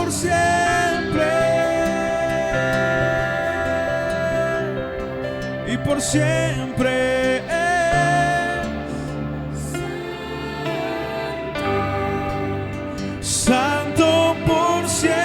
por siempre y por siempre. Santo por siempre.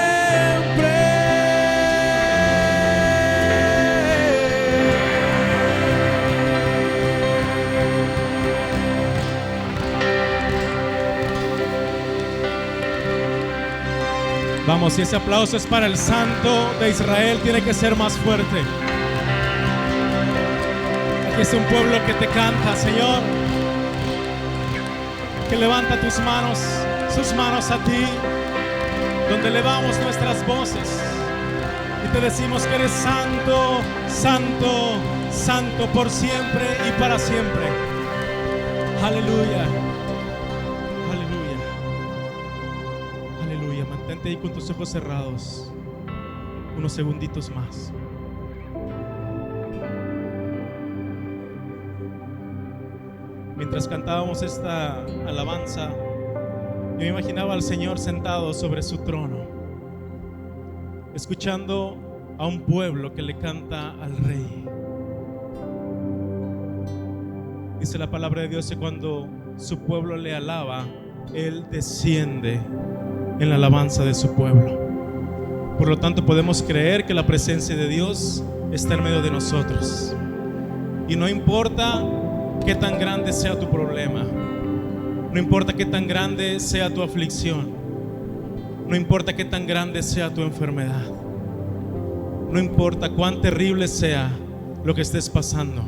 Vamos, si ese aplauso es para el Santo de Israel, tiene que ser más fuerte. Aquí es un pueblo que te canta, Señor, que levanta tus manos, sus manos a ti, donde elevamos nuestras voces y te decimos que eres santo, santo, santo por siempre y para siempre. Aleluya, aleluya, aleluya. Mantente ahí con tus ojos cerrados unos segunditos más. Mientras cantábamos esta alabanza, yo me imaginaba al Señor sentado sobre su trono, escuchando a un pueblo que le canta al Rey. Dice la palabra de Dios que cuando su pueblo le alaba, Él desciende en la alabanza de su pueblo. Por lo tanto, podemos creer que la presencia de Dios está en medio de nosotros. Y no importa qué tan grande sea tu problema, no importa qué tan grande sea tu aflicción, no importa qué tan grande sea tu enfermedad, no importa cuán terrible sea lo que estés pasando,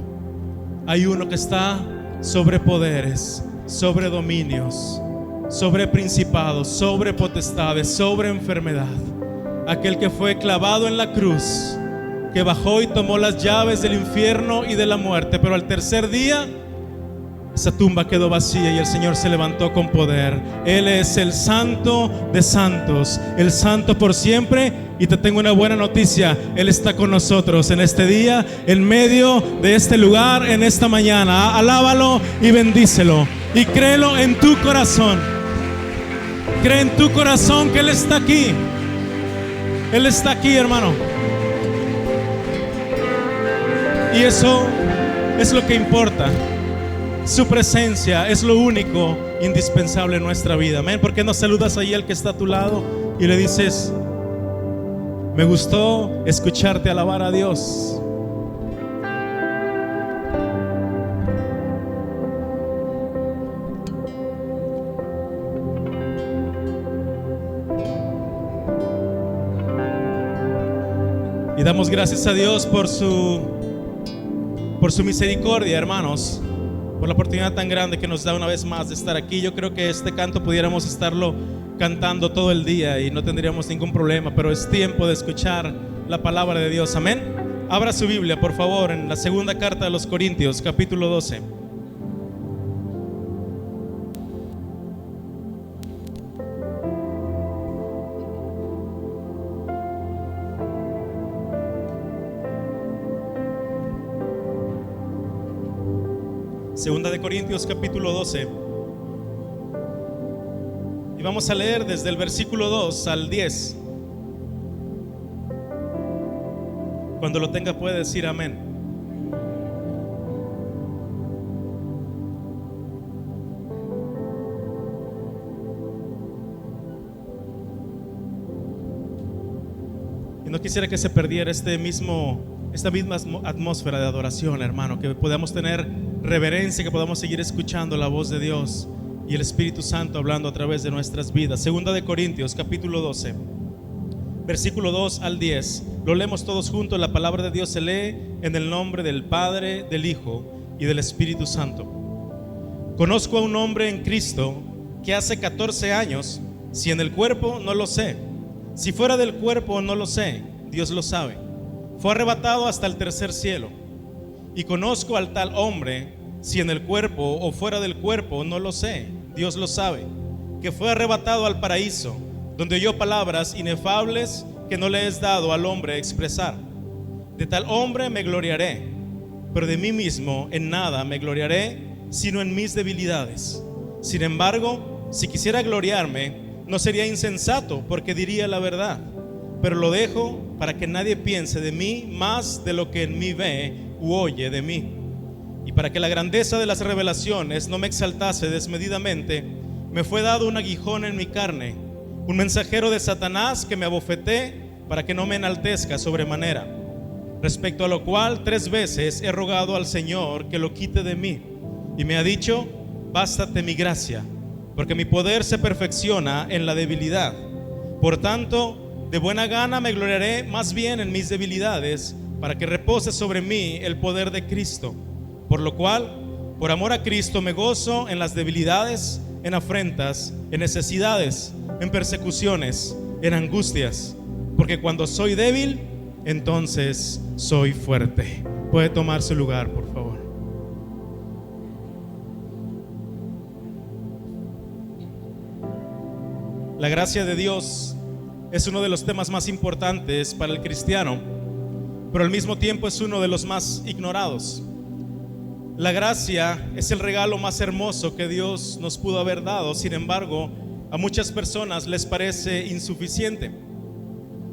hay uno que está sobre poderes, sobre dominios, sobre principados, sobre potestades, sobre enfermedad. Aquel que fue clavado en la cruz, que bajó y tomó las llaves del infierno y de la muerte, pero al tercer día esa tumba quedó vacía y el Señor se levantó con poder. Él es el Santo de santos, el Santo por siempre. Y te tengo una buena noticia: Él está con nosotros en este día, en medio de este lugar, en esta mañana. Alábalo y bendícelo y créelo en tu corazón. Cree en tu corazón que Él está aquí. Él está aquí, hermano. Y eso es lo que importa. Su presencia es lo único indispensable en nuestra vida. Amén. ¿Por qué no saludas ahí al que está a tu lado y le dices: me gustó escucharte alabar a Dios? Y damos gracias a Dios por su misericordia, hermanos, por la oportunidad tan grande que nos da una vez más de estar aquí. Yo creo que este canto pudiéramos estarlo cantando todo el día y no tendríamos ningún problema, pero es tiempo de escuchar la palabra de Dios. Amén. Abra su Biblia, por favor, en la segunda carta de los Corintios, capítulo 12. Segunda de Corintios capítulo 12. Y vamos a leer desde el versículo 2 al 10. Cuando lo tenga puede decir amén. Y no quisiera que se perdiera esta misma atmósfera de adoración, hermano, que podamos tener reverencia, que podamos seguir escuchando la voz de Dios y el Espíritu Santo hablando a través de nuestras vidas. Segunda de Corintios capítulo 12, versículo 2 al 10. Lo leemos todos juntos. La palabra de Dios se lee en el nombre del Padre, del Hijo y del Espíritu Santo. Conozco a un hombre en Cristo que hace 14 años, si en el cuerpo no lo sé, si fuera del cuerpo no lo sé, Dios lo sabe, fue arrebatado hasta el tercer cielo. Y conozco al tal hombre, si en el cuerpo o fuera del cuerpo no lo sé, Dios lo sabe, que fue arrebatado al paraíso, donde oyó palabras inefables que no le es dado al hombre expresar. De tal hombre me gloriaré, pero de mí mismo en nada me gloriaré, sino en mis debilidades. Sin embargo, si quisiera gloriarme, no sería insensato, porque diría la verdad, pero lo dejo para que nadie piense de mí más de lo que en mí ve u oye de mí. Y para que la grandeza de las revelaciones no me exaltase desmedidamente, me fue dado un aguijón en mi carne, un mensajero de Satanás que me abofeté para que no me enaltezca sobremanera. Respecto a lo cual 3 veces he rogado al Señor que lo quite de mí, y me ha dicho: bástate mi gracia, porque mi poder se perfecciona en la debilidad. Por tanto, de buena gana me gloriaré más bien en mis debilidades, para que repose sobre mí el poder de Cristo. Por lo cual, por amor a Cristo, me gozo en las debilidades, en afrentas, en necesidades, en persecuciones, en angustias, porque cuando soy débil, entonces soy fuerte. Puede tomar su lugar, por favor. La gracia de Dios es uno de los temas más importantes para el cristiano, pero al mismo tiempo es uno de los más ignorados. La gracia es el regalo más hermoso que Dios nos pudo haber dado. Sin embargo, a muchas personas les parece insuficiente.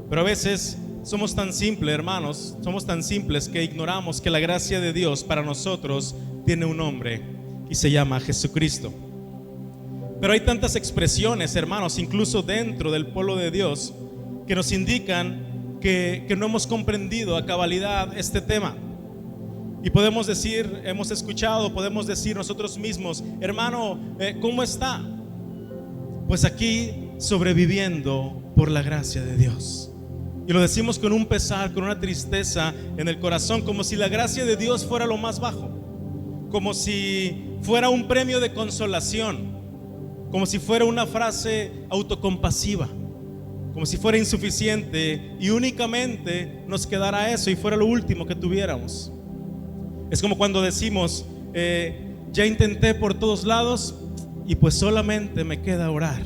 Pero a veces somos tan simples, hermanos, somos tan simples que ignoramos que la gracia de Dios para nosotros tiene un nombre y se llama Jesucristo. Pero hay tantas expresiones, hermanos, incluso dentro del pueblo de Dios, que nos indican que no hemos comprendido a cabalidad este tema. Y podemos decir, hemos escuchado, podemos decir nosotros mismos: hermano, ¿cómo está? Pues aquí, sobreviviendo por la gracia de Dios. Y lo decimos con un pesar, con una tristeza en el corazón, como si la gracia de Dios fuera lo más bajo, como si fuera un premio de consolación, como si fuera una frase autocompasiva, como si fuera insuficiente y únicamente nos quedara eso y fuera lo último que tuviéramos. Es como cuando decimos: ya intenté por todos lados y pues solamente me queda orar.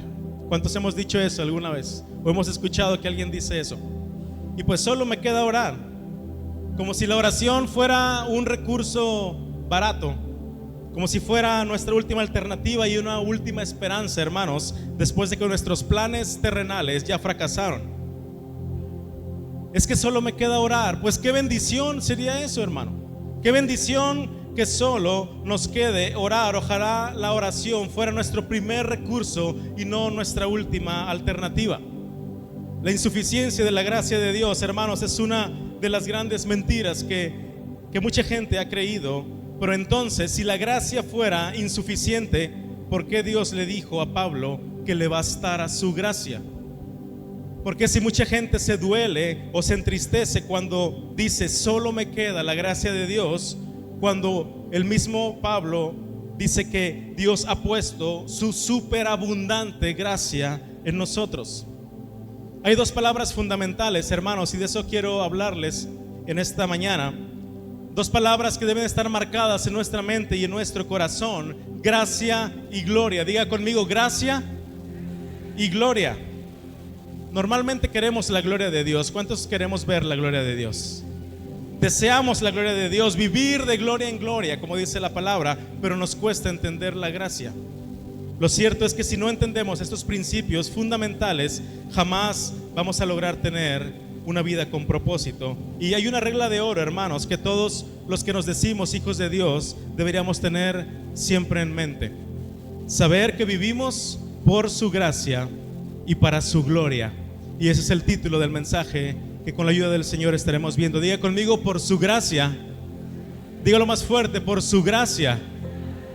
¿Cuántos hemos dicho eso alguna vez? O hemos escuchado que alguien dice eso: y pues solo me queda orar. Como si la oración fuera un recurso barato, como si fuera nuestra última alternativa y una última esperanza, hermanos, después de que nuestros planes terrenales ya fracasaron. Es que solo me queda orar. Pues qué bendición sería eso, hermano. Qué bendición que solo nos quede orar. Ojalá la oración fuera nuestro primer recurso y no nuestra última alternativa. La insuficiencia de la gracia de Dios, hermanos, es una de las grandes mentiras que mucha gente ha creído. Pero entonces, si la gracia fuera insuficiente, ¿por qué Dios le dijo a Pablo que le bastara su gracia? Porque si mucha gente se duele o se entristece cuando dice solo me queda la gracia de Dios, cuando el mismo Pablo dice que Dios ha puesto su superabundante gracia en nosotros. Hay 2 palabras fundamentales, hermanos, y de eso quiero hablarles en esta mañana. 2 palabras que deben estar marcadas en nuestra mente y en nuestro corazón: gracia y gloria. Diga conmigo: gracia y gloria. Normalmente queremos la gloria de Dios. ¿Cuántos queremos ver la gloria de Dios? Deseamos la gloria de Dios, vivir de gloria en gloria, como dice la palabra, pero nos cuesta entender la gracia. Lo cierto es que si no entendemos estos principios fundamentales, jamás vamos a lograr tener una vida con propósito. Y hay una regla de oro, hermanos, que todos los que nos decimos hijos de Dios deberíamos tener siempre en mente: saber que vivimos por su gracia y para su gloria. Y ese es el título del mensaje que con la ayuda del Señor estaremos viendo. Diga conmigo: por su gracia. Dígalo más fuerte: por su gracia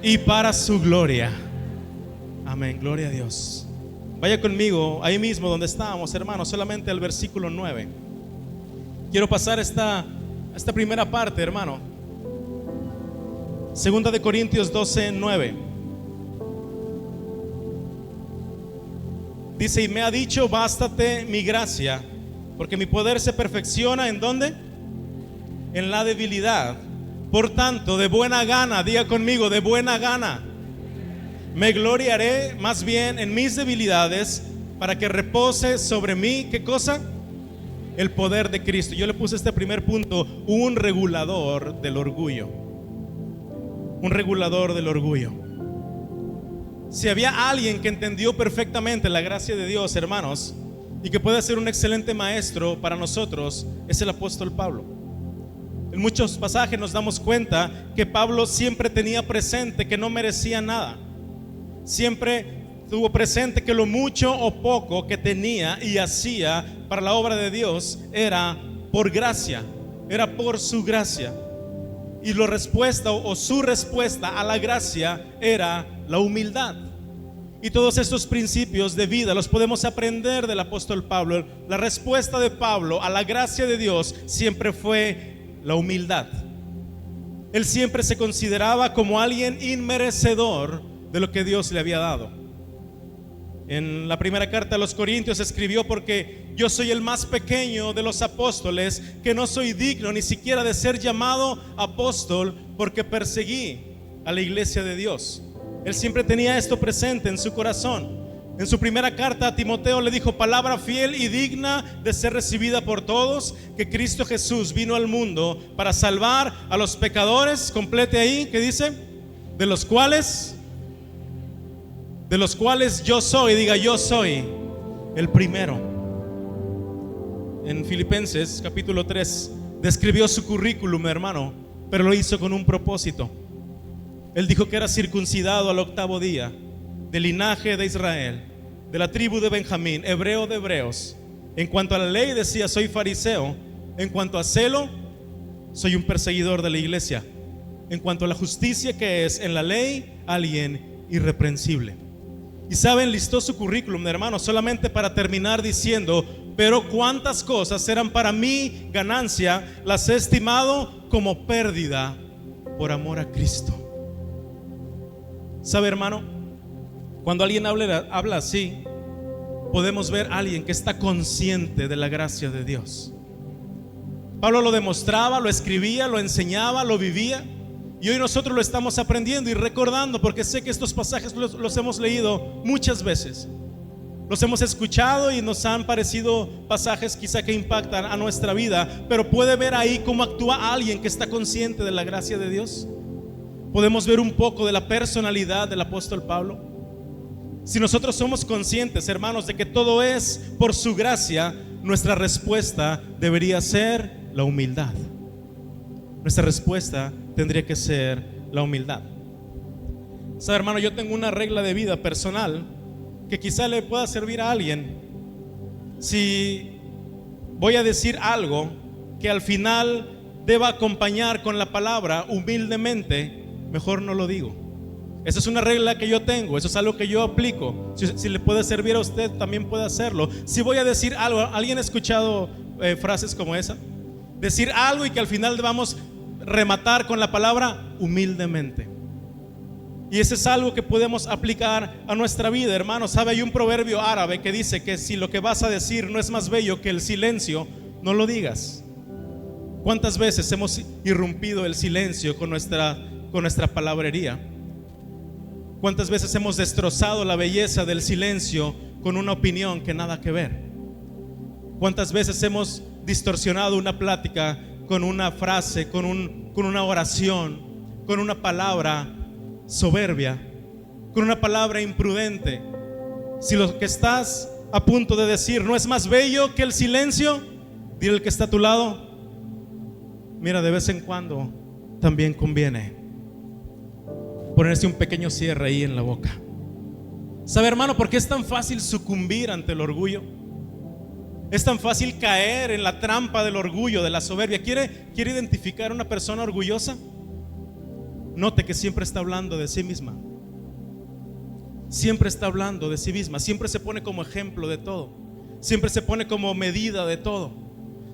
y para su gloria. Amén, gloria a Dios. Vaya conmigo ahí mismo donde estábamos, hermanos, solamente al versículo 9. Quiero pasar esta primera parte, hermano. 2 de Corintios 12:9. Dice: y me ha dicho, bástate mi gracia, porque mi poder se perfecciona ¿en dónde? En la debilidad. Por tanto, de buena gana, diga conmigo, de buena gana, me gloriaré más bien en mis debilidades, para que repose sobre mí, ¿qué cosa? El poder de Cristo. Yo le puse este primer punto: un regulador del orgullo. Un regulador del orgullo. Si había alguien que entendió perfectamente la gracia de Dios, hermanos, y que puede ser un excelente maestro para nosotros, es el apóstol Pablo. En muchos pasajes nos damos cuenta que Pablo siempre tenía presente que no merecía nada. Siempre tuvo presente que lo mucho o poco que tenía y hacía para la obra de Dios era por gracia, era por su gracia. Y la respuesta o su respuesta a la gracia era la humildad. Y todos estos principios de vida los podemos aprender del apóstol Pablo. La respuesta de Pablo a la gracia de Dios siempre fue la humildad. Él siempre se consideraba como alguien inmerecedor de lo que Dios le había dado. En la primera carta a los Corintios escribió: porque yo soy el más pequeño de los apóstoles, que no soy digno ni siquiera de ser llamado apóstol, porque perseguí a la iglesia de Dios. Él siempre tenía esto presente en su corazón. En su primera carta a Timoteo le dijo: palabra fiel y digna de ser recibida por todos, que Cristo Jesús vino al mundo para salvar a los pecadores. Complete ahí, ¿qué dice? De los cuales yo soy, diga yo soy el primero. En Filipenses capítulo 3 describió su currículum, hermano, pero lo hizo con un propósito. Él dijo que era circuncidado al 8º día, del linaje de Israel, de la tribu de Benjamín, hebreo de hebreos. En cuanto a la ley decía: soy fariseo. En cuanto a celo, soy un perseguidor de la iglesia. En cuanto a la justicia que es en la ley, alguien irreprensible. Y saben, listó su currículum, hermano, solamente para terminar diciendo: pero cuántas cosas eran para mí ganancia, las he estimado como pérdida por amor a Cristo. ¿Sabe, hermano? Cuando alguien habla así, podemos ver a alguien que está consciente de la gracia de Dios. Pablo lo demostraba, lo escribía, lo enseñaba, lo vivía. Y hoy nosotros lo estamos aprendiendo y recordando, porque sé que estos pasajes los hemos leído muchas veces. Los hemos escuchado y nos han parecido pasajes quizá que impactan a nuestra vida. Pero puede ver ahí cómo actúa alguien que está consciente de la gracia de Dios. Podemos ver un poco de la personalidad del apóstol Pablo. Si nosotros somos conscientes, hermanos, de que todo es por su gracia, nuestra respuesta debería ser la humildad. Nuestra respuesta tendría que ser la humildad. ¿Sabe, hermano? Yo tengo una regla de vida personal que quizá le pueda servir a alguien. Si voy a decir algo que al final deba acompañar con la palabra humildemente, mejor no lo digo. Esa es una regla que yo tengo, eso es algo que yo aplico. Si le puede servir a usted, también puede hacerlo. Si voy a decir algo, ¿alguien ha escuchado frases como esa? Decir algo y que al final debamos rematar con la palabra humildemente. Y ese es algo que podemos aplicar a nuestra vida, hermanos. ¿Sabe? Hay un proverbio árabe que dice que si lo que vas a decir no es más bello que el silencio, no lo digas. ¿Cuántas veces hemos irrumpido el silencio con nuestra palabrería? ¿Cuántas veces hemos destrozado la belleza del silencio con una opinión que nada que ver? ¿Cuántas veces hemos distorsionado una plática con una frase, con una oración, con una palabra soberbia, con una palabra imprudente? Si lo que estás a punto de decir no es más bello que el silencio, dile al que está a tu lado: mira, de vez en cuando también conviene ponerse un pequeño cierre ahí en la boca. ¿Sabe, hermano, por qué es tan fácil sucumbir ante el orgullo? Es tan fácil caer en la trampa del orgullo, de la soberbia. ¿Quiere identificar a una persona orgullosa? Note que siempre está hablando de sí misma. Siempre está hablando de sí misma. Siempre se pone como ejemplo de todo. Siempre se pone como medida de todo.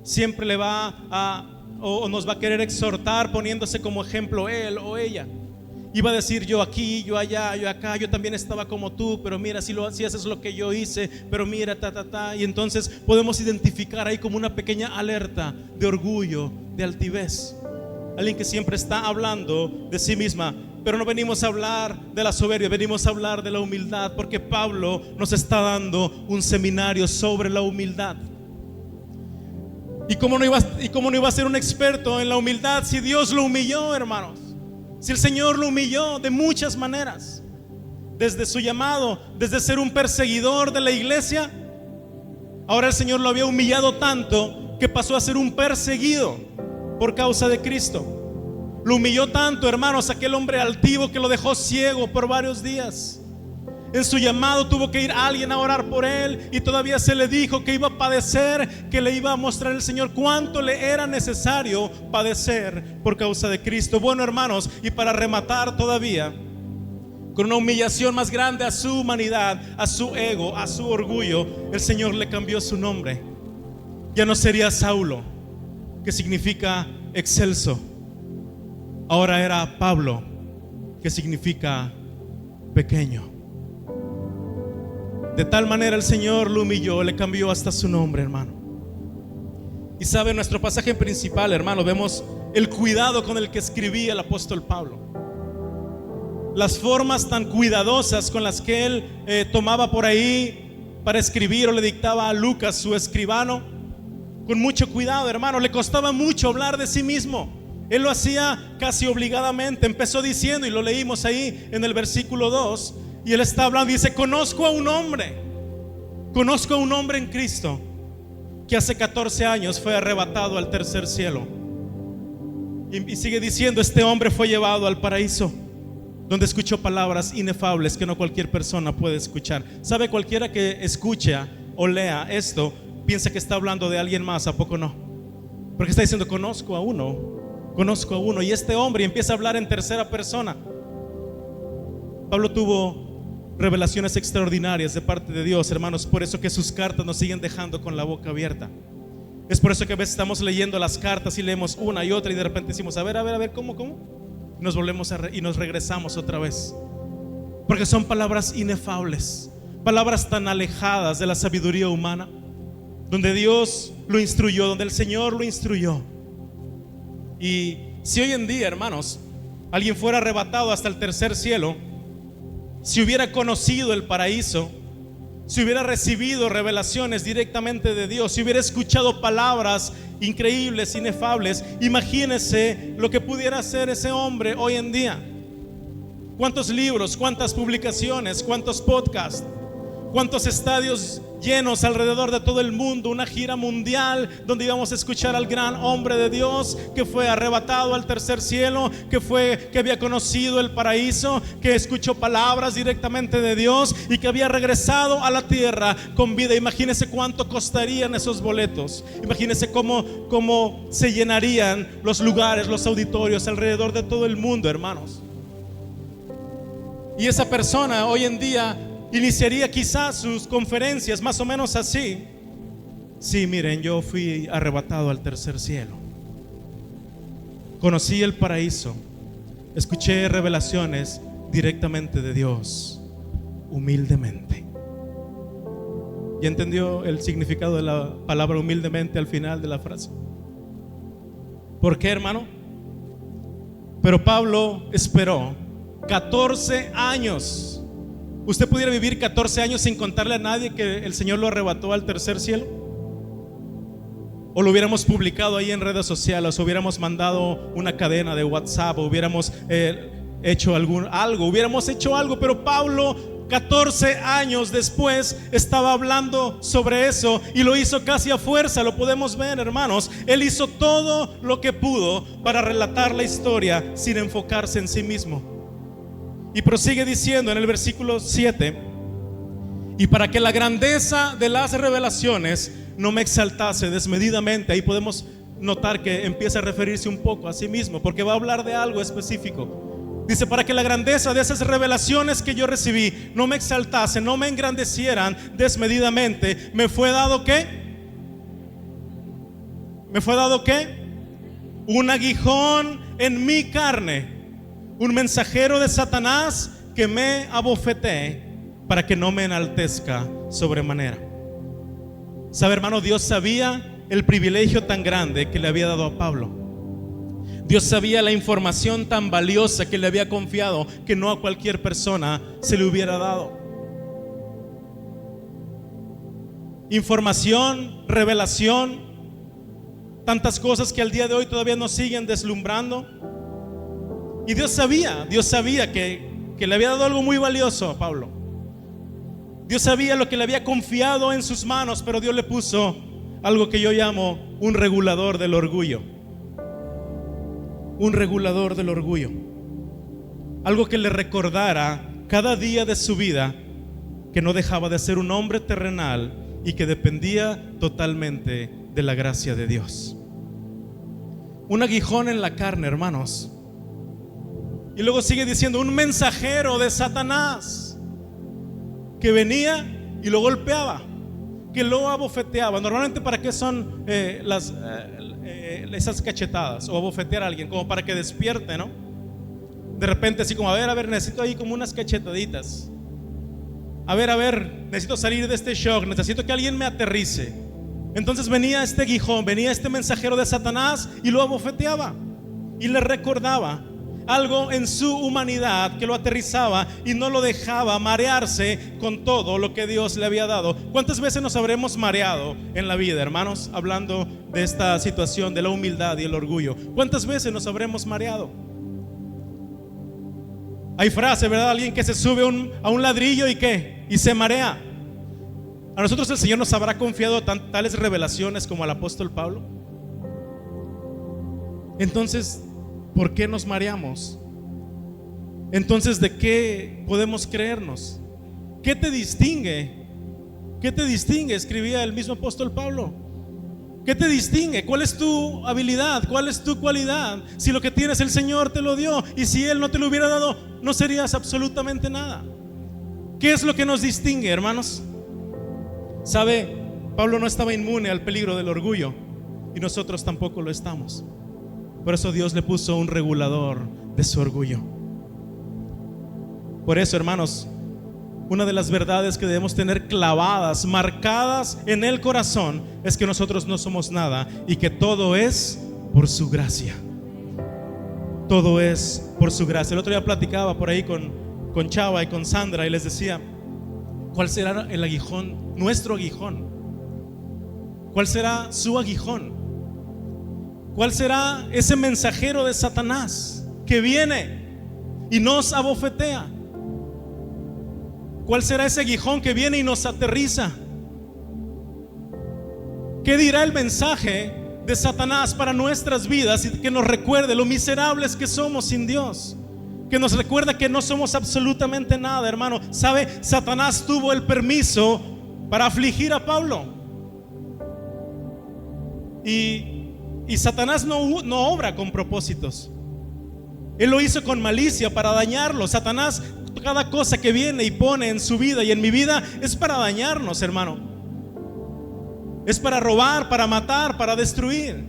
Siempre le va o nos va a querer exhortar poniéndose como ejemplo él o ella. Iba a decir: yo aquí, yo allá, yo acá, yo también estaba como tú, pero mira, si haces lo que yo hice, pero mira, Y entonces podemos identificar ahí como una pequeña alerta de orgullo, de altivez. Alguien que siempre está hablando de sí misma. Pero no venimos a hablar de la soberbia, venimos a hablar de la humildad, porque Pablo nos está dando un seminario sobre la humildad. ¿Y cómo no iba a ser un experto en la humildad si Dios lo humilló, hermanos? Si el Señor lo humilló de muchas maneras. desde su llamado, desde ser un perseguidor de la iglesia, ahora el Señor lo había humillado tanto que pasó a ser un perseguido por causa de Cristo. Lo humilló tanto, hermanos, aquel hombre altivo que lo dejó ciego por varios días. En su llamado tuvo que ir alguien a orar por él, y todavía se le dijo que iba a padecer, que le iba a mostrar el Señor cuánto le era necesario padecer por causa de Cristo. Bueno, hermanos, y para rematar todavía, con una humillación más grande a su humanidad, a su ego, a su orgullo, el Señor le cambió su nombre. Ya no sería Saulo, que significa excelso. Ahora era Pablo, que significa pequeño. De tal manera el Señor lo humilló, le cambió hasta su nombre, hermano. Y sabe, en nuestro pasaje principal, hermano, vemos el cuidado con el que escribía el apóstol Pablo. Las formas tan cuidadosas con las que él tomaba por ahí para escribir, o le dictaba a Lucas, su escribano, con mucho cuidado, hermano. Le costaba mucho hablar de sí mismo. Él lo hacía casi obligadamente. Empezó diciendo, y lo leímos ahí en el versículo 2, y él está hablando, dice: conozco a un hombre en Cristo que hace 14 años fue arrebatado al tercer cielo. Y sigue diciendo: este hombre fue llevado al paraíso, donde escuchó palabras inefables que no cualquier persona puede escuchar. ¿Sabe? Cualquiera que escucha o lea esto piensa que está hablando de alguien más. ¿A poco no? Porque está diciendo: conozco a uno, y este hombre, y empieza a hablar en tercera persona. Pablo tuvo revelaciones extraordinarias de parte de Dios, hermanos. Por eso que sus cartas nos siguen dejando con la boca abierta. Es por eso que a veces estamos leyendo las cartas y leemos una y otra, y de repente decimos: a ver, ¿cómo? Y nos volvemos y nos regresamos otra vez, porque son palabras inefables, palabras tan alejadas de la sabiduría humana, donde Dios lo instruyó, donde el Señor lo instruyó. Y si hoy en día, hermanos, alguien fuera arrebatado hasta el tercer cielo, si hubiera conocido el paraíso, si hubiera recibido revelaciones directamente de Dios, si hubiera escuchado palabras increíbles, inefables, imagínese lo que pudiera hacer ese hombre hoy en día. Cuántos libros, cuántas publicaciones, cuántos podcasts, cuántos estadios llenos alrededor de todo el mundo, una gira mundial donde íbamos a escuchar al gran hombre de Dios que fue arrebatado al tercer cielo, que había conocido el paraíso, que escuchó palabras directamente de Dios y que había regresado a la tierra con vida. Imagínese cuánto costarían esos boletos. Imagínese cómo se llenarían los lugares, los auditorios alrededor de todo el mundo, hermanos. Y esa persona hoy en día iniciaría quizás sus conferencias más o menos así: sí, miren, yo fui arrebatado al tercer cielo, conocí el paraíso, escuché revelaciones directamente de Dios, humildemente. ¿Ya entendió el significado de la palabra humildemente al final de la frase? ¿Por qué, hermano? Pero Pablo esperó 14 años. ¿Usted pudiera vivir 14 años sin contarle a nadie que el Señor lo arrebató al tercer cielo? ¿O lo hubiéramos publicado ahí en redes sociales, o hubiéramos mandado una cadena de WhatsApp, o hubiéramos hecho algo? Pero Pablo, 14 años después, estaba hablando sobre eso, y lo hizo casi a fuerza. Lo podemos ver, hermanos. Él hizo todo lo que pudo para relatar la historia sin enfocarse en sí mismo. Y prosigue diciendo en el versículo 7: y para que la grandeza de las revelaciones no me exaltase desmedidamente. Ahí podemos notar que empieza a referirse un poco a sí mismo, porque va a hablar de algo específico. Dice: para que la grandeza de esas revelaciones que yo recibí no me exaltase, no me engrandecieran desmedidamente. ¿Me fue dado qué? ¿Me fue dado qué? Un aguijón en mi carne, un mensajero de Satanás que me abofetee, para que no me enaltezca sobremanera. ¿Sabe, hermano? Dios sabía el privilegio tan grande que le había dado a Pablo. Dios sabía la información tan valiosa que le había confiado, que no a cualquier persona se le hubiera dado. Información, revelación, tantas cosas que al día de hoy todavía nos siguen deslumbrando. Y Dios sabía que que le había dado algo muy valioso a Pablo. Dios sabía lo que le había confiado en sus manos, pero Dios le puso algo que yo llamo un regulador del orgullo. Un regulador del orgullo. Algo que le recordara cada día de su vida que no dejaba de ser un hombre terrenal y que dependía totalmente de la gracia de Dios. Un aguijón en la carne, hermanos. Y luego sigue diciendo, un mensajero de Satanás que venía y lo golpeaba, que lo abofeteaba. Normalmente, ¿para qué son esas cachetadas? O abofetear a alguien, como para que despierte, ¿no? De repente así como, a ver, necesito ahí como unas cachetaditas. A ver, necesito salir de este shock, necesito que alguien me aterrice. Entonces venía este aguijón, venía este mensajero de Satanás y lo abofeteaba y le recordaba algo en su humanidad que lo aterrizaba y no lo dejaba marearse con todo lo que Dios le había dado. ¿Cuántas veces nos habremos mareado en la vida, hermanos? Hablando de esta situación de la humildad y el orgullo, ¿cuántas veces nos habremos mareado? Hay frase, ¿verdad? Alguien que se sube a un ladrillo y ¿qué? Y se marea. A nosotros el Señor nos habrá confiado tales revelaciones como al apóstol Pablo. Entonces, ¿por qué nos mareamos? Entonces, ¿de qué podemos creernos? ¿Qué te distingue? ¿Qué te distingue? Escribía el mismo apóstol Pablo. ¿Qué te distingue? ¿Cuál es tu habilidad? ¿Cuál es tu cualidad? Si lo que tienes el Señor te lo dio, y si Él no te lo hubiera dado, no serías absolutamente nada. ¿Qué es lo que nos distingue, hermanos? ¿Sabe? Pablo no estaba inmune al peligro del orgullo, y nosotros tampoco lo estamos. Por eso Dios le puso un regulador de su orgullo. Por eso, hermanos, una de las verdades que debemos tener clavadas, marcadas en el corazón, es que nosotros no somos nada y que todo es por su gracia. Todo es por su gracia. El otro día platicaba por ahí con Chava y con Sandra y les decía, ¿cuál será el aguijón? Nuestro aguijón. ¿Cuál será su aguijón? ¿Cuál será ese mensajero de Satanás que viene y nos abofetea? ¿Cuál será ese aguijón que viene y nos aterriza? ¿Qué dirá el mensaje de Satanás para nuestras vidas y que nos recuerde lo miserables que somos sin Dios? Que nos recuerda que no somos absolutamente nada, hermano. ¿Sabe? Satanás tuvo el permiso para afligir a Pablo. Y Satanás no obra con propósitos. Él lo hizo con malicia para dañarlo. Satanás, cada cosa que viene y pone en su vida y en mi vida es para dañarnos, hermano. Es para robar, para matar, para destruir.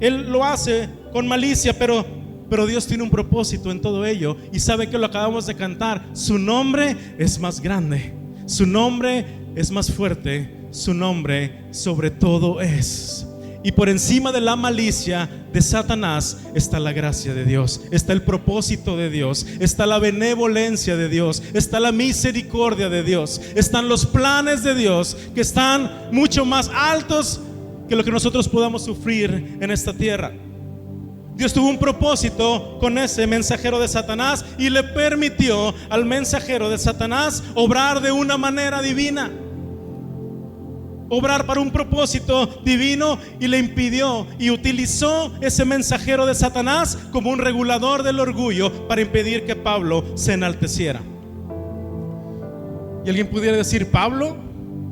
Él lo hace con malicia, pero Dios tiene un propósito en todo ello. Y sabe que lo acabamos de cantar. Su nombre es más grande, su nombre es más fuerte, su nombre sobre todo es. Y por encima de la malicia de Satanás está la gracia de Dios, está el propósito de Dios, está la benevolencia de Dios, está la misericordia de Dios, están los planes de Dios que están mucho más altos que lo que nosotros podamos sufrir en esta tierra. Dios tuvo un propósito con ese mensajero de Satanás y le permitió al mensajero de Satanás obrar de una manera divina, obrar para un propósito divino, y le impidió y utilizó ese mensajero de Satanás como un regulador del orgullo para impedir que Pablo se enalteciera. Y alguien pudiera decir, ¿Pablo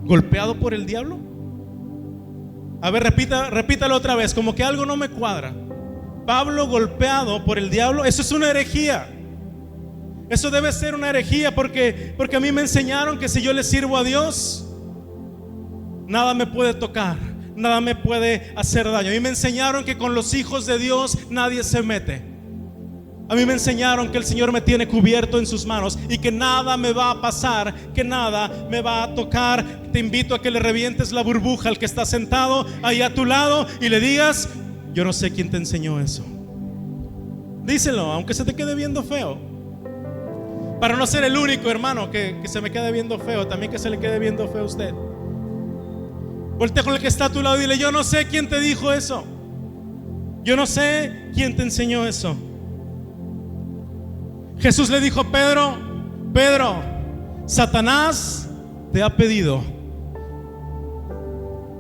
golpeado por el diablo? A ver, repítalo otra vez, como que algo no me cuadra. Pablo golpeado por el diablo, eso es una herejía. Eso debe ser una herejía porque a mí me enseñaron que si yo le sirvo a Dios, nada me puede tocar, nada me puede hacer daño. A mí me enseñaron que con los hijos de Dios nadie se mete. A mí me enseñaron que el Señor me tiene cubierto en sus manos y que nada me va a pasar, que nada me va a tocar. Te invito a que le revientes la burbuja al que está sentado ahí a tu lado y le digas, yo no sé quién te enseñó eso. Díselo, aunque se te quede viendo feo. Para no ser el único, hermano, que se me quede viendo feo, también que se le quede viendo feo a usted. Voltea con el que está a tu lado y dile, yo no sé quién te dijo eso. Yo no sé quién te enseñó eso. Jesús le dijo a Pedro: Pedro, Satanás te ha pedido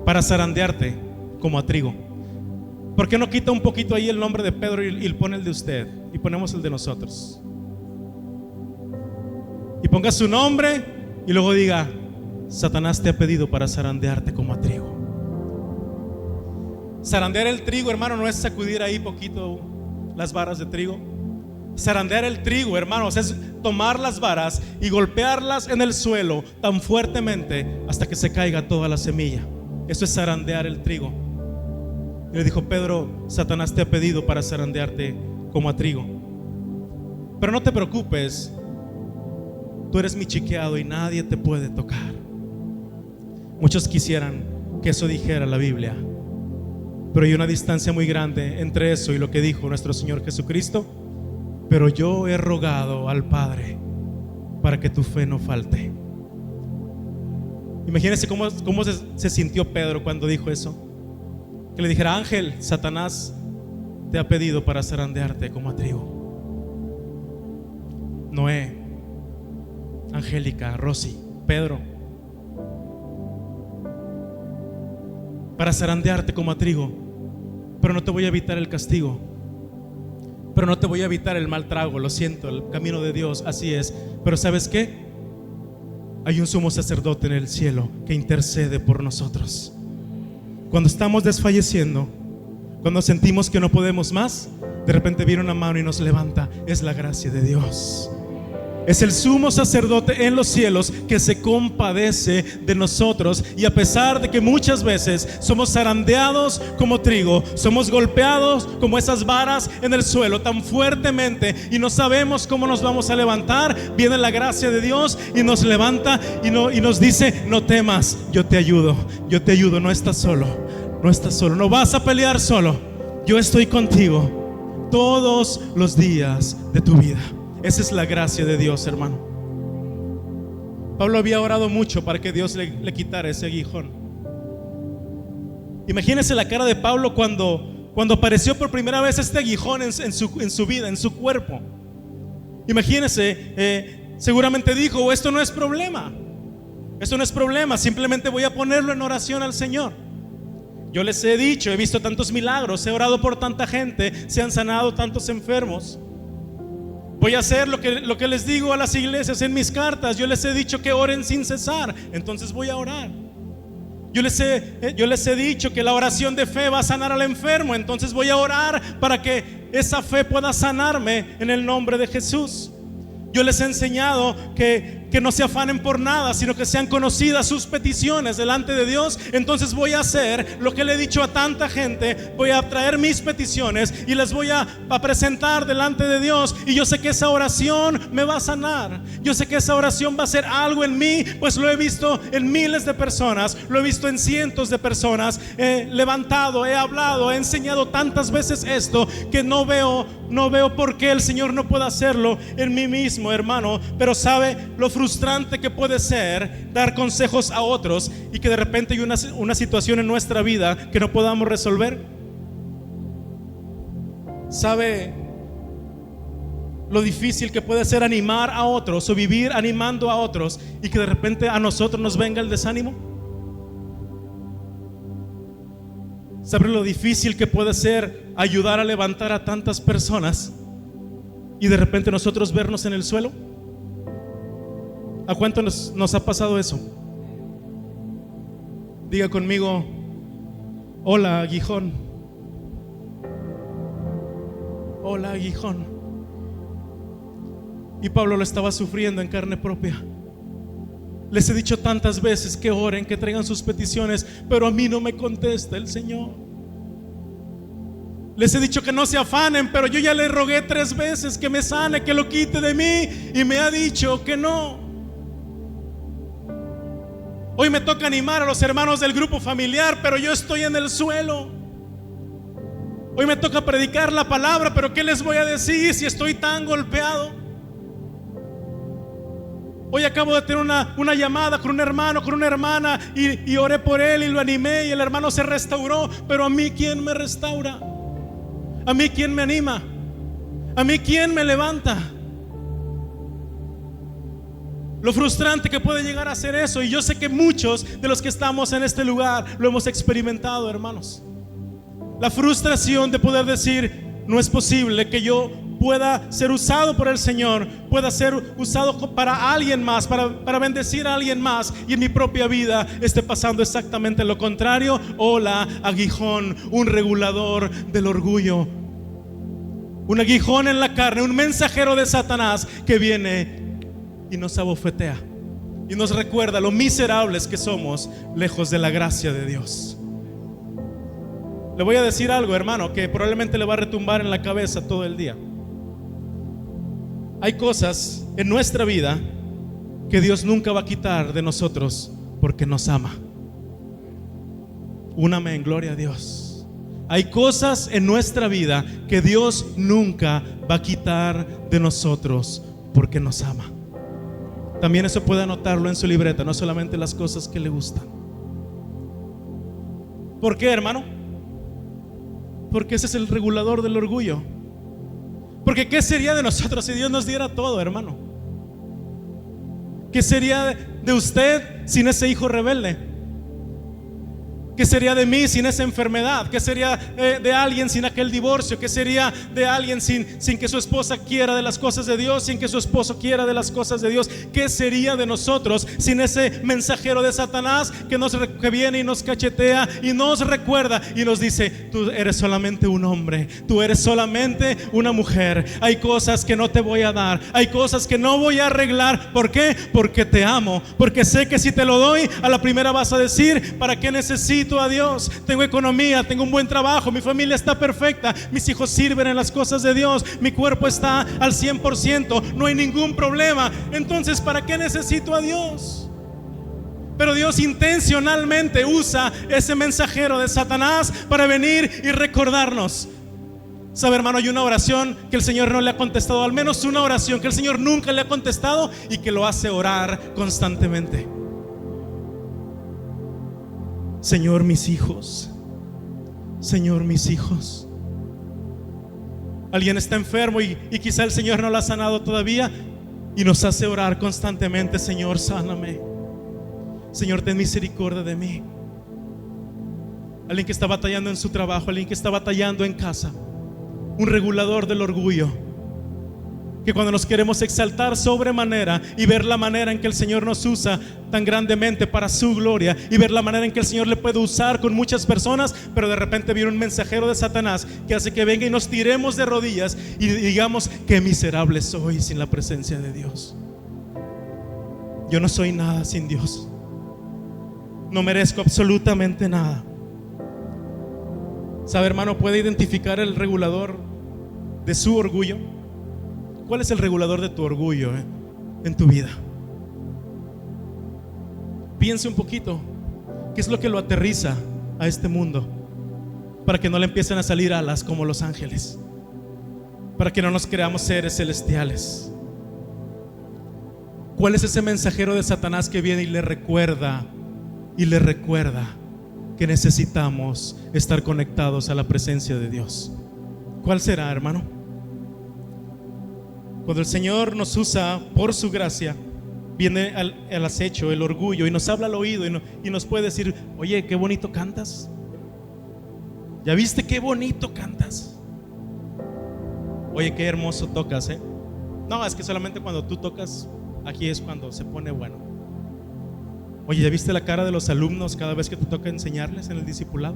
para zarandearte como a trigo. ¿Por qué no quita un poquito ahí el nombre de Pedro y pone el de usted y ponemos el de nosotros? Y ponga su nombre y luego diga: Satanás te ha pedido para zarandearte como a trigo. Zarandear el trigo, hermano, no es sacudir ahí poquito las varas de trigo. Zarandear el trigo, hermanos, es tomar las varas y golpearlas en el suelo tan fuertemente hasta que se caiga toda la semilla. Eso es zarandear el trigo. Y le dijo: Pedro, Satanás te ha pedido para zarandearte como a trigo. Pero no te preocupes, tú eres mi chiqueado y nadie te puede tocar. Muchos quisieran que eso dijera la Biblia, pero hay una distancia muy grande entre eso y lo que dijo nuestro Señor Jesucristo. Pero yo he rogado al Padre para que tu fe no falte. Imagínense cómo se sintió Pedro cuando dijo eso. Que le dijera: ángel, Satanás te ha pedido para zarandearte como a trigo. Noé, Angélica, Rosy, Pedro, para zarandearte como a trigo. Pero no te voy a evitar el castigo, pero no te voy a evitar el mal trago. Lo siento, el camino de Dios así es. Pero ¿sabes qué? Hay un sumo sacerdote en el cielo que intercede por nosotros. Cuando estamos desfalleciendo, cuando sentimos que no podemos más, de repente viene una mano y nos levanta. Es la gracia de Dios. Es el sumo sacerdote en los cielos que se compadece de nosotros. Y a pesar de que muchas veces somos zarandeados como trigo, somos golpeados como esas varas en el suelo tan fuertemente y no sabemos cómo nos vamos a levantar, viene la gracia de Dios y nos levanta y nos dice: no temas, yo te ayudo, no estás solo, no vas a pelear solo, yo estoy contigo todos los días de tu vida. Esa es la gracia de Dios, hermano. Pablo había orado mucho para que Dios le quitara ese aguijón. Imagínense la cara de Pablo cuando apareció por primera vez este aguijón en su vida, en su cuerpo. Imagínense, seguramente dijo: esto no es problema, simplemente voy a ponerlo en oración al Señor. Yo les he dicho, he visto tantos milagros, he orado por tanta gente, se han sanado tantos enfermos. Voy a hacer lo que les digo a las iglesias en mis cartas. Yo les he dicho que oren sin cesar, entonces voy a orar. Yo les he dicho que la oración de fe va a sanar al enfermo, entonces voy a orar para que esa fe pueda sanarme en el nombre de Jesús. Yo les he enseñado que no se afanen por nada, sino que sean conocidas sus peticiones delante de Dios. Entonces voy a hacer lo que le he dicho a tanta gente. Voy a traer mis peticiones y les voy a presentar delante de Dios. Y yo sé que esa oración me va a sanar. Yo sé que esa oración va a hacer algo en mí, pues lo he visto en miles de personas, lo he visto en cientos de personas. He levantado, he hablado, he enseñado tantas veces esto que no veo por qué el Señor no pueda hacerlo en mí mismo, hermano. Pero sabe lo frustrante que puede ser dar consejos a otros y que de repente hay una situación en nuestra vida que no podamos resolver. ¿Sabe lo difícil que puede ser animar a otros o vivir animando a otros y que de repente a nosotros nos venga el desánimo? ¿Sabe lo difícil que puede ser ayudar a levantar a tantas personas y de repente nosotros vernos en el suelo? ¿A cuánto nos ha pasado eso? Diga conmigo: hola, aguijón. Hola, aguijón. Y Pablo lo estaba sufriendo en carne propia. Les he dicho tantas veces que oren, que traigan sus peticiones, pero a mí no me contesta el Señor. Les he dicho que no se afanen, pero yo ya le rogué 3 veces que me sane, que lo quite de mí, y me ha dicho que no. Hoy me toca animar a los hermanos del grupo familiar, pero yo estoy en el suelo. Hoy me toca predicar la palabra, pero ¿qué les voy a decir si estoy tan golpeado? Hoy acabo de tener una llamada con un hermano, con una hermana, y oré por él y lo animé y el hermano se restauró. Pero a mí, ¿quién me restaura? ¿A mí quién me anima? ¿A mí quién me levanta? Lo frustrante que puede llegar a ser eso. Y yo sé que muchos de los que estamos en este lugar lo hemos experimentado, hermanos. La frustración de poder decir: no es posible que yo pueda ser usado por el Señor, pueda ser usado para alguien más, para bendecir a alguien más, y en mi propia vida esté pasando exactamente lo contrario. Hola, aguijón, un regulador del orgullo, un aguijón en la carne, un mensajero de Satanás que viene y nos abofetea y nos recuerda lo miserables que somos lejos de la gracia de Dios. Le voy a decir algo, hermano, que probablemente le va a retumbar en la cabeza todo el día. Hay cosas en nuestra vida que Dios nunca va a quitar de nosotros porque nos ama. Un amén, gloria a Dios. Hay cosas en nuestra vida que Dios nunca va a quitar de nosotros porque nos ama. También eso puede anotarlo en su libreta, no solamente las cosas que le gustan. ¿Por qué, hermano? Porque ese es el regulador del orgullo. Porque ¿qué sería de nosotros si Dios nos diera todo, hermano? ¿Qué sería de usted sin ese hijo rebelde? ¿Qué sería de mí sin esa enfermedad? ¿Qué sería de alguien sin aquel divorcio? ¿Qué sería de alguien sin que su esposa quiera de las cosas de Dios, sin que su esposo quiera de las cosas de Dios? ¿Qué sería de nosotros sin ese mensajero de Satanás que viene y nos cachetea y nos recuerda y nos dice: tú eres solamente un hombre, tú eres solamente una mujer, hay cosas que no te voy a dar, hay cosas que no voy a arreglar? ¿Por qué? Porque te amo, porque sé que si te lo doy a la primera vas a decir: ¿para qué necesito a Dios? Tengo economía, tengo un buen trabajo, mi familia está perfecta, mis hijos sirven en las cosas de Dios, mi cuerpo está al 100%, no hay ningún problema. Entonces, ¿para qué necesito a Dios? Pero Dios intencionalmente usa ese mensajero de Satanás para venir y recordarnos. ¿Sabe, hermano? Hay una oración que el Señor no le ha contestado, al menos una oración que el Señor nunca le ha contestado y que lo hace orar constantemente. Señor, mis hijos. Señor, mis hijos. Alguien está enfermo y quizá el Señor no lo ha sanado todavía y nos hace orar constantemente: Señor, sáname. Señor, ten misericordia de mí. Alguien que está batallando en su trabajo, alguien que está batallando en casa, un regulador del orgullo, que cuando nos queremos exaltar sobremanera y ver la manera en que el Señor nos usa tan grandemente para su gloria y ver la manera en que el Señor le puede usar con muchas personas, pero de repente viene un mensajero de Satanás que hace que venga y nos tiremos de rodillas y digamos: qué miserable soy sin la presencia de Dios. Yo no soy nada sin Dios, no merezco absolutamente nada. ¿Sabe, hermano? ¿Puede identificar el regulador de su orgullo? ¿Cuál es el regulador de tu orgullo en tu vida? Piense un poquito. ¿Qué es lo que lo aterriza a este mundo? Para que no le empiecen a salir alas como los ángeles, para que no nos creamos seres celestiales. ¿Cuál es ese mensajero de Satanás que viene y le recuerda que necesitamos estar conectados a la presencia de Dios? ¿Cuál será, hermano? Cuando el Señor nos usa por su gracia, viene al acecho el orgullo y nos habla al oído y nos puede decir: oye, qué bonito cantas. ¿Ya viste qué bonito cantas? Oye, qué hermoso tocas, No, es que solamente cuando tú tocas, aquí es cuando se pone bueno. Oye, ¿ya viste la cara de los alumnos cada vez que te toca enseñarles en el discipulado?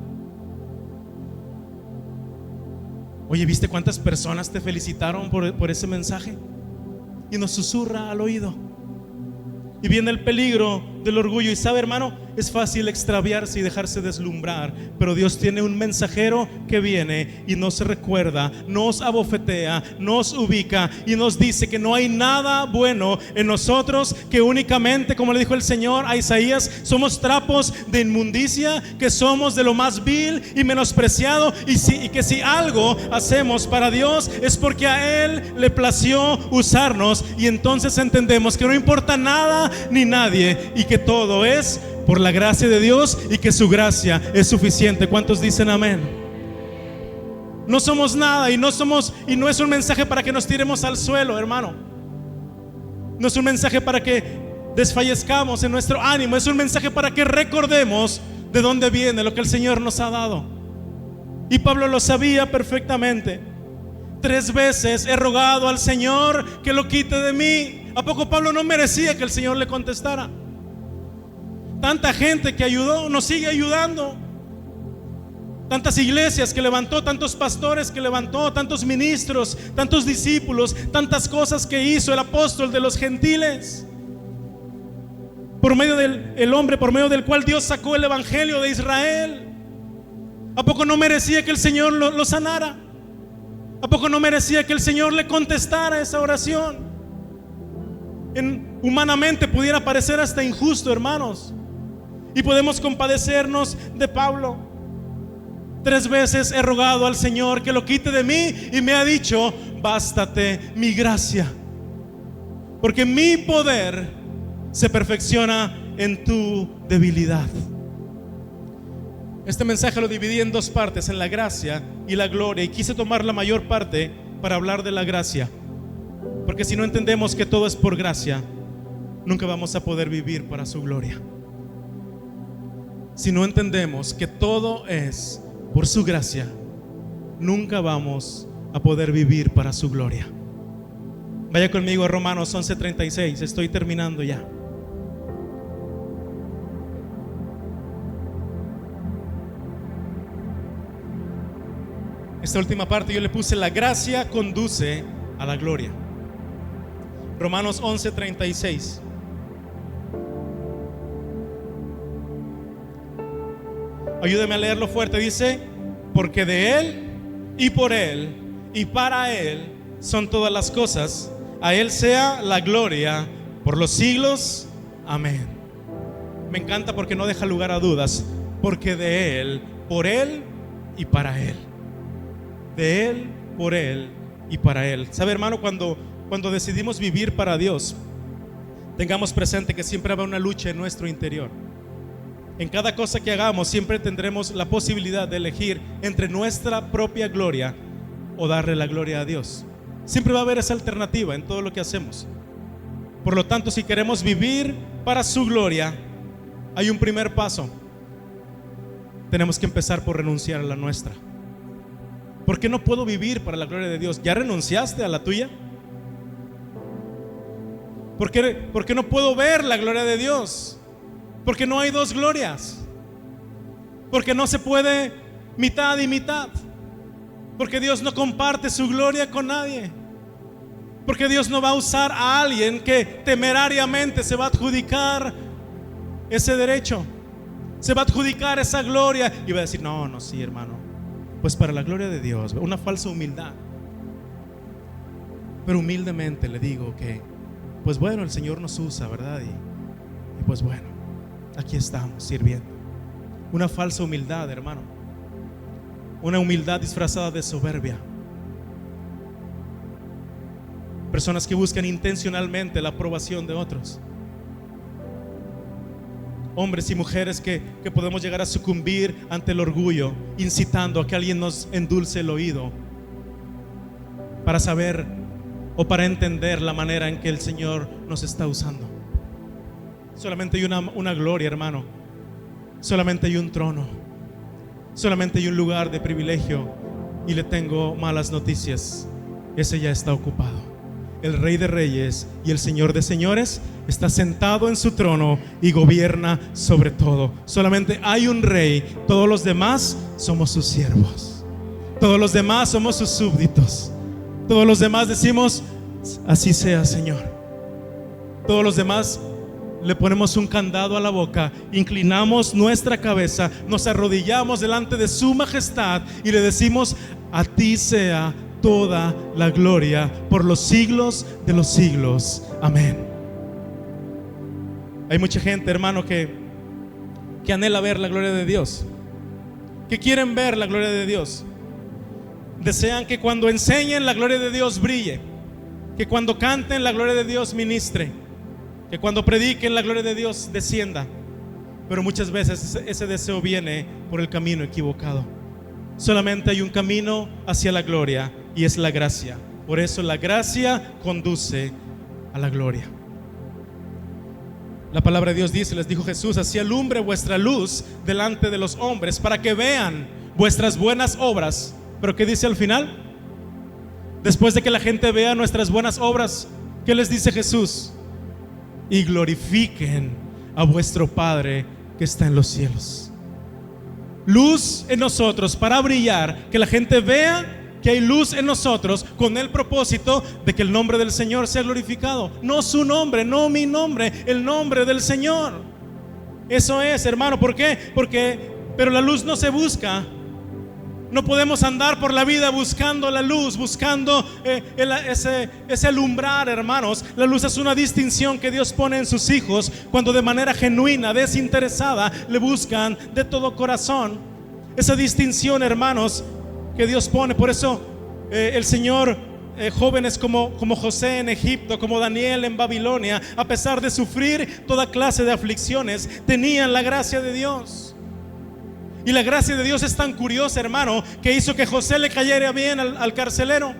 Oye, ¿viste cuántas personas te felicitaron por ese mensaje? Y nos susurra al oído. Y viene el peligro del orgullo. Y sabe, hermano, es fácil extraviarse y dejarse deslumbrar, pero Dios tiene un mensajero que viene y nos recuerda, nos abofetea, nos ubica y nos dice que no hay nada bueno en nosotros, que únicamente, como le dijo el Señor a Isaías, somos trapos de inmundicia, que somos de lo más vil y menospreciado, y que si algo hacemos para Dios es porque a Él le plació usarnos. Y entonces entendemos que no importa nada ni nadie y que todo es por la gracia de Dios y que su gracia es suficiente. ¿Cuántos dicen amén? No somos nada y no es un mensaje para que nos tiremos al suelo, hermano. No es un mensaje para que desfallezcamos en nuestro ánimo. Es un mensaje para que recordemos de dónde viene lo que el Señor nos ha dado. Y Pablo lo sabía perfectamente. 3 veces he rogado al Señor que lo quite de mí. ¿A poco Pablo no merecía que el Señor le contestara? Tanta gente que ayudó, nos sigue ayudando. Tantas iglesias que levantó, tantos pastores que levantó, tantos ministros, tantos discípulos, tantas cosas que hizo el apóstol de los gentiles, por medio del hombre, por medio del cual Dios sacó el evangelio de Israel. ¿A poco no merecía que el Señor lo sanara? ¿A poco no merecía que el Señor le contestara esa oración? Humanamente pudiera parecer hasta injusto, hermanos, y podemos compadecernos de Pablo. 3 veces he rogado al Señor que lo quite de mí y me ha dicho: bástate mi gracia, porque mi poder se perfecciona en tu debilidad. Este mensaje lo dividí en 2 partes, en la gracia y la gloria, y quise tomar la mayor parte para hablar de la gracia, porque si no entendemos que todo es por gracia, nunca vamos a poder vivir para su gloria. Si no entendemos que todo es por su gracia, nunca vamos a poder vivir para su gloria. Vaya conmigo a Romanos 11:36. Estoy terminando ya. Esta última parte yo le puse: la gracia conduce a la gloria. Romanos 11:36. Ayúdeme a leerlo fuerte. Dice: porque de Él y por Él y para Él son todas las cosas. A Él sea la gloria por los siglos. Amén. Me encanta porque no deja lugar a dudas. Porque de Él, por Él y para Él. De Él, por Él y para Él. ¿Sabe, hermano? Cuando decidimos vivir para Dios, tengamos presente que siempre habrá una lucha en nuestro interior. En cada cosa que hagamos siempre tendremos la posibilidad de elegir entre nuestra propia gloria o darle la gloria a Dios. Siempre va a haber esa alternativa en todo lo que hacemos. Por lo tanto, si queremos vivir para su gloria, hay un primer paso. Tenemos que empezar por renunciar a la nuestra. ¿Por qué no puedo vivir para la gloria de Dios? ¿Ya renunciaste a la tuya? ¿Por qué no puedo ver la gloria de Dios? Porque no hay 2 glorias. Porque no se puede mitad y mitad. Porque Dios no comparte su gloria con nadie. Porque Dios no va a usar a alguien que temerariamente se va a adjudicar ese derecho, se va a adjudicar esa gloria y va a decir: no, sí, hermano, pues para la gloria de Dios. Una falsa humildad. Pero humildemente le digo que, pues bueno, el Señor nos usa, ¿verdad? Y pues bueno, aquí estamos sirviendo. Una falsa humildad, hermano. Una humildad disfrazada de soberbia. Personas que buscan intencionalmente la aprobación de otros. Hombres y mujeres que podemos llegar a sucumbir ante el orgullo, incitando a que alguien nos endulce el oído para saber o para entender la manera en que el Señor nos está usando. Solamente hay una gloria, hermano. Solamente hay un trono. Solamente hay un lugar de privilegio. Y le tengo malas noticias: ese ya está ocupado. El Rey de Reyes y el Señor de Señores está sentado en su trono y gobierna sobre todo. Solamente hay un rey. Todos los demás somos sus siervos. Todos los demás somos sus súbditos. Todos los demás decimos: así sea, Señor. Todos los demás le ponemos un candado a la boca, inclinamos nuestra cabeza, nos arrodillamos delante de su majestad y le decimos: a ti sea toda la gloria por los siglos de los siglos. Amén. Hay mucha gente, hermano, que anhela ver la gloria de Dios, que quieren ver la gloria de Dios. Desean que cuando enseñen la gloria de Dios brille, que cuando canten la gloria de Dios ministre, que cuando prediquen la gloria de Dios descienda. Pero muchas veces ese deseo viene por el camino equivocado. Solamente hay un camino hacia la gloria y es la gracia. Por eso la gracia conduce a la gloria. La palabra de Dios dice, les dijo Jesús, así alumbre vuestra luz delante de los hombres, para que vean vuestras buenas obras. Pero ¿qué dice al final? Después de que la gente vea nuestras buenas obras, ¿qué les dice Jesús? Y glorifiquen a vuestro Padre que está en los cielos. Luz en nosotros para brillar, que la gente vea que hay luz en nosotros, con el propósito de que el nombre del Señor sea glorificado. No su nombre, no mi nombre, el nombre del Señor. Eso es, hermano. ¿Por qué? Pero la luz no se busca. No podemos andar por la vida buscando la luz, buscando ese alumbrar, hermanos. La luz es una distinción que Dios pone en sus hijos cuando de manera genuina, desinteresada, le buscan de todo corazón. Esa distinción, hermanos, que Dios pone. Por eso el Señor, jóvenes como José en Egipto, como Daniel en Babilonia, a pesar de sufrir toda clase de aflicciones, tenían la gracia de Dios. Y la gracia de Dios es tan curiosa, hermano, que hizo que José le cayera bien al carcelero.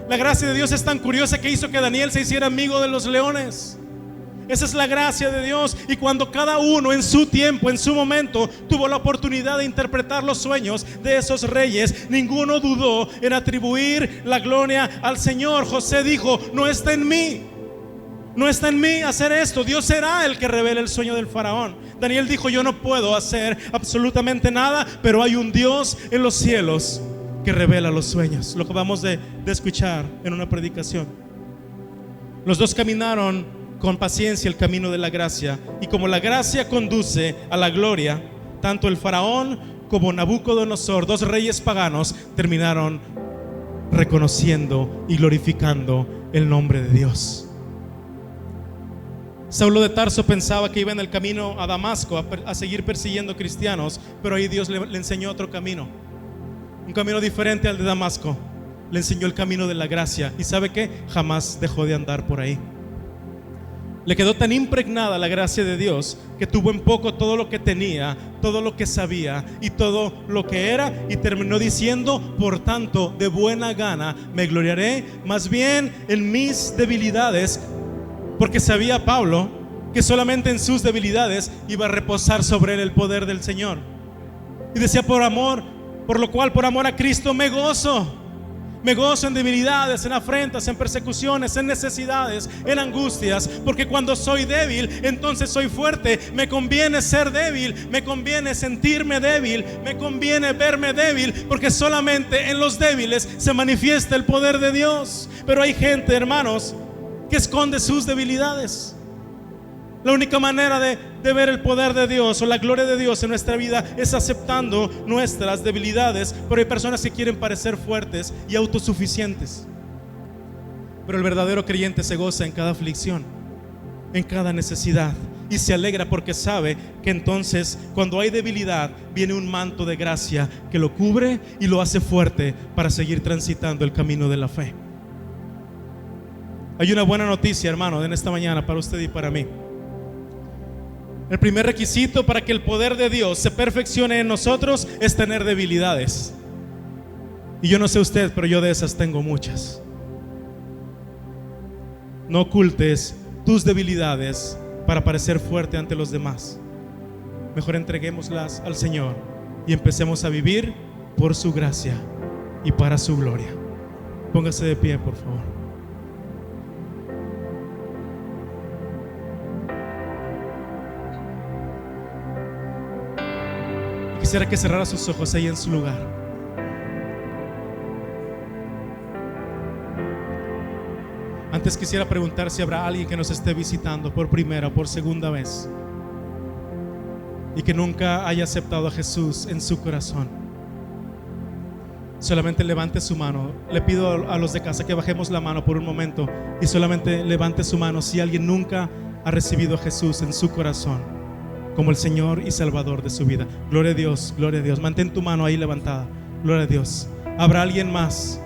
La gracia de Dios es tan curiosa que hizo que Daniel se hiciera amigo de los leones. Esa es la gracia de Dios. Y cuando cada uno en su tiempo, en su momento, tuvo la oportunidad de interpretar los sueños de esos reyes, ninguno dudó en atribuir la gloria al Señor. José dijo, no está en mí, no está en mí hacer esto. Dios será el que revele el sueño del faraón. Daniel dijo, yo no puedo hacer absolutamente nada, pero hay un Dios en los cielos que revela los sueños. Lo que acabamos de escuchar en una predicación. Los dos caminaron con paciencia el camino de la gracia, y como la gracia conduce a la gloria, tanto el faraón como Nabucodonosor, dos reyes paganos, terminaron reconociendo y glorificando el nombre de Dios. Saulo de Tarso pensaba que iba en el camino a Damasco a seguir persiguiendo cristianos, pero ahí Dios le enseñó otro camino, un camino diferente al de Damasco. Le enseñó el camino de la gracia, y ¿sabe qué? Jamás dejó de andar por ahí. Le quedó tan impregnada la gracia de Dios que tuvo en poco todo lo que tenía, todo lo que sabía y todo lo que era, y terminó diciendo, por tanto, de buena gana me gloriaré más bien en mis debilidades, porque sabía Pablo que solamente en sus debilidades iba a reposar sobre él el poder del Señor. Y decía, por lo cual por amor a Cristo me gozo. Me gozo en debilidades, en afrentas, en persecuciones, en necesidades, en angustias, porque cuando soy débil, entonces soy fuerte. Me conviene ser débil, me conviene sentirme débil, me conviene verme débil, porque solamente en los débiles se manifiesta el poder de Dios. Pero hay gente, hermanos, que esconde sus debilidades. La única manera de ver el poder de Dios o la gloria de Dios en nuestra vida es aceptando nuestras debilidades. Pero hay personas que quieren parecer fuertes y autosuficientes. Pero el verdadero creyente se goza en cada aflicción, en cada necesidad, y se alegra porque sabe que entonces cuando hay debilidad viene un manto de gracia que lo cubre y lo hace fuerte para seguir transitando el camino de la fe. Hay una buena noticia, hermano, en esta mañana para usted y para mí. El primer requisito para que el poder de Dios se perfeccione en nosotros es tener debilidades. Y yo no sé usted, pero yo de esas tengo muchas. No ocultes tus debilidades para parecer fuerte ante los demás. Mejor entreguémoslas al Señor y empecemos a vivir por su gracia y para su gloria. Póngase de pie, por favor. Quisiera que cerrara sus ojos ahí en su lugar. Antes quisiera preguntar si habrá alguien que nos esté visitando por primera o por segunda vez y que nunca haya aceptado a Jesús en su corazón. Solamente levante su mano. Le pido a los de casa que bajemos la mano por un momento y solamente levante su mano si alguien nunca ha recibido a Jesús en su corazón como el Señor y Salvador de su vida. Gloria a Dios, gloria a Dios. Mantén tu mano ahí levantada. Gloria a Dios. ¿Habrá alguien más?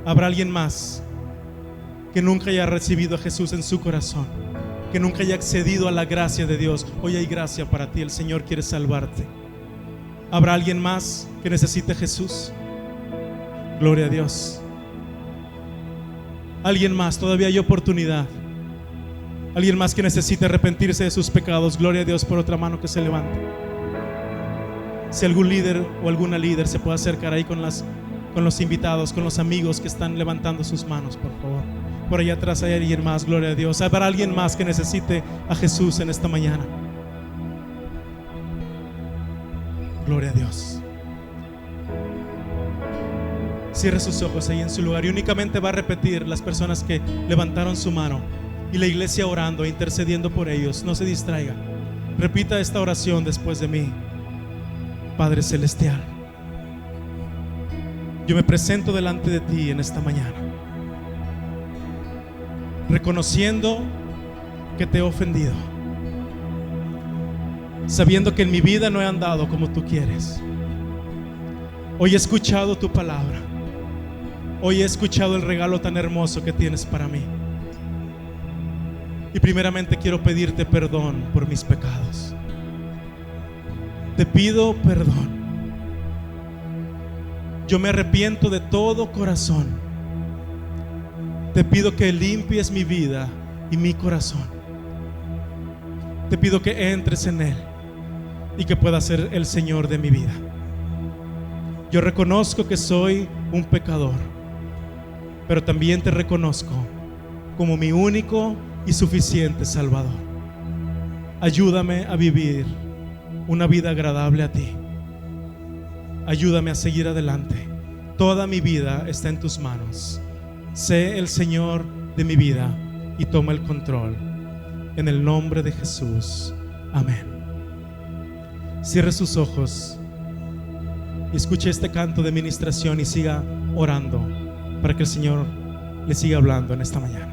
¿Habrá alguien más que nunca haya recibido a Jesús en su corazón? Que nunca haya accedido a la gracia de Dios. Hoy hay gracia para ti. El Señor quiere salvarte. ¿Habrá alguien más que necesite Jesús? Gloria a Dios. ¿Alguien más? Todavía hay oportunidad. Alguien más que necesite arrepentirse de sus pecados, gloria a Dios por otra mano que se levante. Si algún líder o alguna líder se puede acercar ahí con los invitados, con los amigos que están levantando sus manos, por favor. Por allá atrás hay alguien más, gloria a Dios. Habrá alguien más que necesite a Jesús en esta mañana. Gloria a Dios. Cierre sus ojos ahí en su lugar y únicamente va a repetir las personas que levantaron su mano y la iglesia orando, intercediendo por ellos. No se distraiga. Repita esta oración después de mí. Padre celestial, yo me presento delante de ti en esta mañana, reconociendo que te he ofendido, sabiendo que en mi vida no he andado como tú quieres. Hoy he escuchado tu palabra. Hoy he escuchado el regalo tan hermoso que tienes para mí. Y primeramente quiero pedirte perdón por mis pecados. Te pido perdón. Yo me arrepiento de todo corazón. Te pido que limpies mi vida y mi corazón. Te pido que entres en él y que puedas ser el Señor de mi vida. Yo reconozco que soy un pecador, pero también te reconozco como mi único y suficiente Salvador. Ayúdame a vivir una vida agradable a ti. Ayúdame a seguir adelante. Toda mi vida está en tus manos. Sé el Señor de mi vida y toma el control. En el nombre de Jesús. Amén. Cierre sus ojos y escuche este canto de ministración y siga orando para que el Señor le siga hablando en esta mañana.